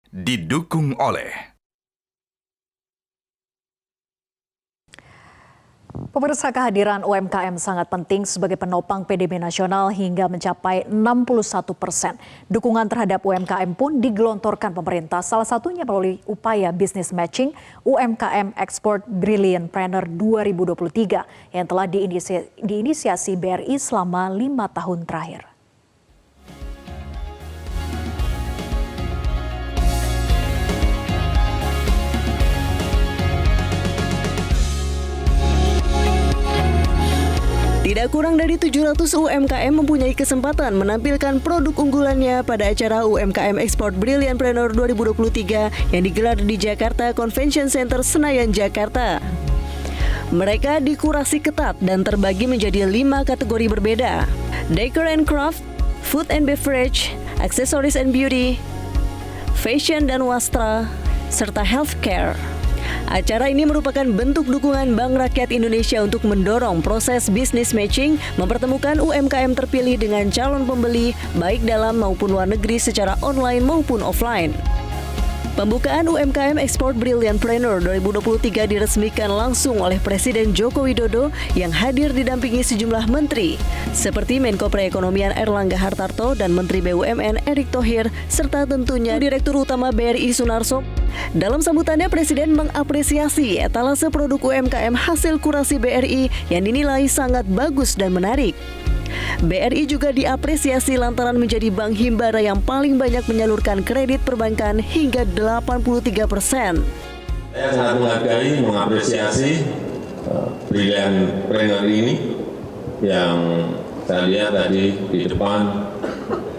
didukung oleh Pemirsa, kehadiran UMKM sangat penting sebagai penopang PDB nasional hingga mencapai 61%. Dukungan terhadap UMKM pun digelontorkan pemerintah, salah satunya melalui upaya business matching UMKM Export Brilliantpreneur 2023 yang telah diinisiasi BRI selama 5 tahun terakhir. Tidak kurang dari 700 UMKM mempunyai kesempatan menampilkan produk unggulannya pada acara UMKM Export Brilliantpreneur 2023 yang digelar di Jakarta Convention Center Senayan, Jakarta. Mereka dikurasi ketat dan terbagi menjadi 5 kategori berbeda: Decor and Craft, Food and Beverage, Accessories and Beauty, Fashion dan Wastra, serta Healthcare. Acara ini merupakan bentuk dukungan Bank Rakyat Indonesia untuk mendorong proses business matching, mempertemukan UMKM terpilih dengan calon pembeli baik dalam maupun luar negeri secara online maupun offline. Pembukaan UMKM Export Brilliantpreneur 2023 diresmikan langsung oleh Presiden Joko Widodo yang hadir didampingi sejumlah menteri seperti Menko Perekonomian Erlangga Hartarto dan Menteri BUMN Erick Thohir serta tentunya Direktur Utama BRI Sunarso. Dalam sambutannya, Presiden mengapresiasi etalase produk UMKM hasil kurasi BRI yang dinilai sangat bagus dan menarik. BRI juga diapresiasi lantaran menjadi bank himbara yang paling banyak menyalurkan kredit perbankan hingga 83%. Saya sangat menghargai, mengapresiasi Brilliantpreneur ini yang saya lihat tadi di depan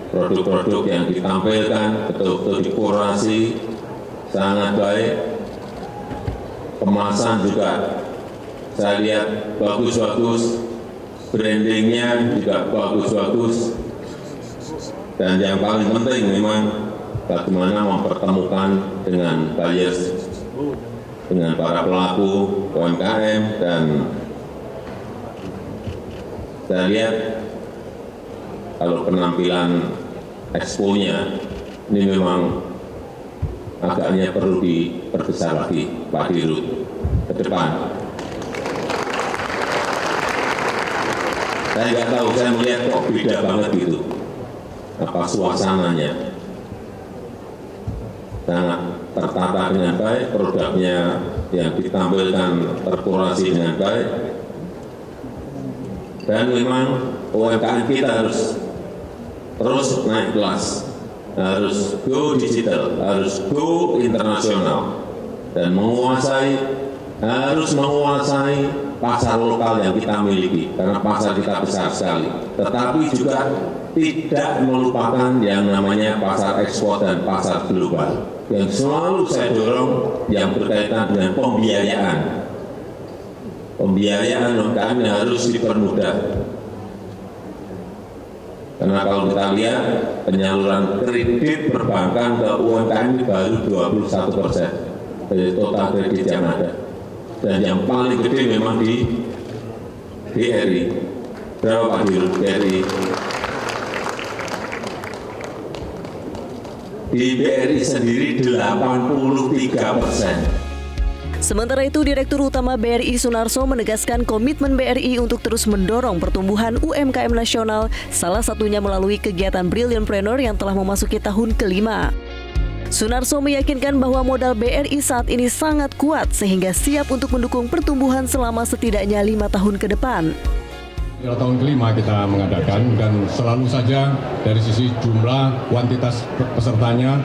produk-produk yang ditampilkan betul-betul dikurasi sangat baik. Kemasan juga saya lihat bagus-bagus. Brandingnya juga bagus-bagus, dan yang paling penting memang bagaimana mempertemukan dengan buyers, dengan para pelaku UMKM, dan saya lihat kalau penampilan expo-nya ini memang agaknya perlu diperbesar lagi, Pak Dirut, ke depan. Saya nggak tahu, saya melihat kok beda banget gitu, apa suasananya. Sangat tertata dengan baik, produknya yang ditampilkan terkurasi dengan baik. Dan memang UMKM kita harus terus naik kelas, harus go digital, harus go internasional, dan harus menguasai pasar lokal yang kita miliki, karena pasar kita besar sekali. Tetapi juga tidak melupakan yang namanya pasar ekspor dan pasar global, yang selalu saya dorong yang berkaitan dengan pembiayaan. Pembiayaan UMKM harus dipermudah. Karena kalau kita lihat penyaluran kredit perbankan ke UMKM ini baru 21% dari total kredit yang ada. Dan yang paling gede memang di BRI. Berapa Pak Dirut BRI? Di BRI sendiri 83%. Sementara itu, Direktur Utama BRI Sunarso menegaskan komitmen BRI untuk terus mendorong pertumbuhan UMKM nasional, salah satunya melalui kegiatan Brilliantpreneur yang telah memasuki tahun ke-5. Sunarso meyakinkan bahwa modal BRI saat ini sangat kuat sehingga siap untuk mendukung pertumbuhan selama setidaknya 5 tahun ke depan. Tahun ke-5 kita mengadakan, dan selalu saja dari sisi jumlah, kuantitas pesertanya,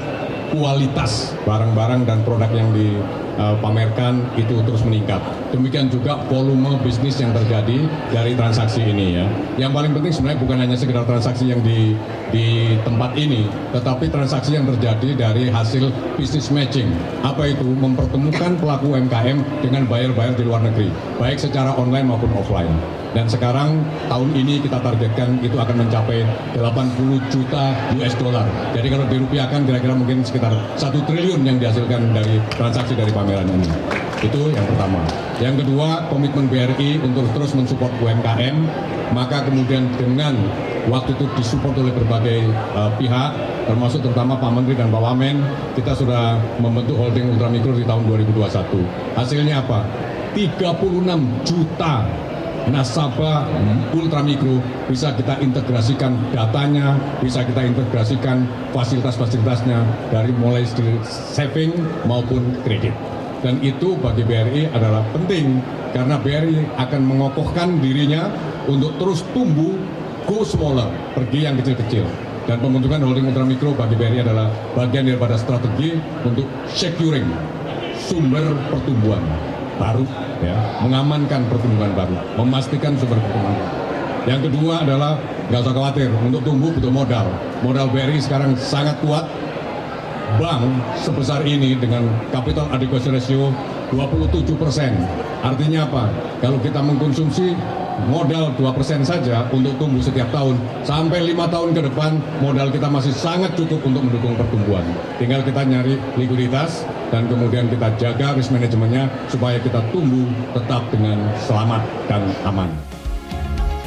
kualitas barang-barang dan produk yang dipamerkan itu terus meningkat. Demikian juga volume bisnis yang terjadi dari transaksi ini ya. Yang paling penting sebenarnya bukan hanya sekedar transaksi yang di tempat ini, tetapi transaksi yang terjadi dari hasil business matching. Apa itu? Mempertemukan pelaku UMKM dengan buyer-buyer di luar negeri, baik secara online maupun offline. Dan sekarang tahun ini kita targetkan itu akan mencapai 80 juta US dollar. Jadi kalau dirupiahkan kira-kira mungkin sekitar 1 triliun yang dihasilkan dari transaksi dari pameran ini. Itu yang pertama. Yang kedua, komitmen BRI untuk terus mensupport UMKM, maka kemudian dengan waktu itu disupport oleh berbagai pihak, termasuk terutama Pak Menteri dan Pak Wamen, kita sudah membentuk holding ultramikro di tahun 2021. Hasilnya apa? 36 juta nasabah ultramikro bisa kita integrasikan datanya, bisa kita integrasikan fasilitas-fasilitasnya dari mulai saving maupun kredit. Dan itu bagi BRI adalah penting karena BRI akan mengokohkan dirinya untuk terus tumbuh, go smaller, pergi yang kecil-kecil. Dan pembentukan holding ultramikro bagi BRI adalah bagian daripada strategi untuk securing sumber pertumbuhan baru, ya, mengamankan pertumbuhan baru, memastikan sumber pertumbuhan. Yang kedua adalah nggak usah khawatir, untuk tumbuh butuh modal. Modal BRI sekarang sangat kuat. Bank sebesar ini dengan capital adequacy ratio 27%. Artinya apa? Kalau kita mengkonsumsi modal 2% saja untuk tumbuh setiap tahun, sampai 5 tahun ke depan modal kita masih sangat cukup untuk mendukung pertumbuhan. Tinggal kita nyari likuiditas dan kemudian kita jaga risk manajemennya supaya kita tumbuh tetap dengan selamat dan aman.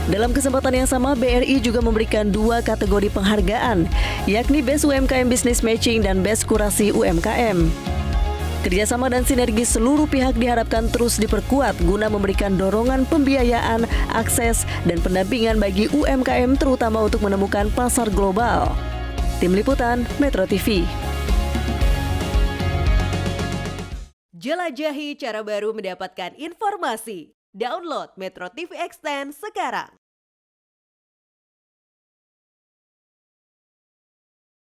Dalam kesempatan yang sama, BRI juga memberikan 2 kategori penghargaan, yakni Best UMKM Business Matching dan Best Kurasi UMKM. Kerjasama dan sinergi seluruh pihak diharapkan terus diperkuat guna memberikan dorongan pembiayaan, akses, dan pendampingan bagi UMKM terutama untuk menemukan pasar global. Tim Liputan, Metro TV. Jelajahi cara baru mendapatkan informasi. Download Metro TV Extend sekarang.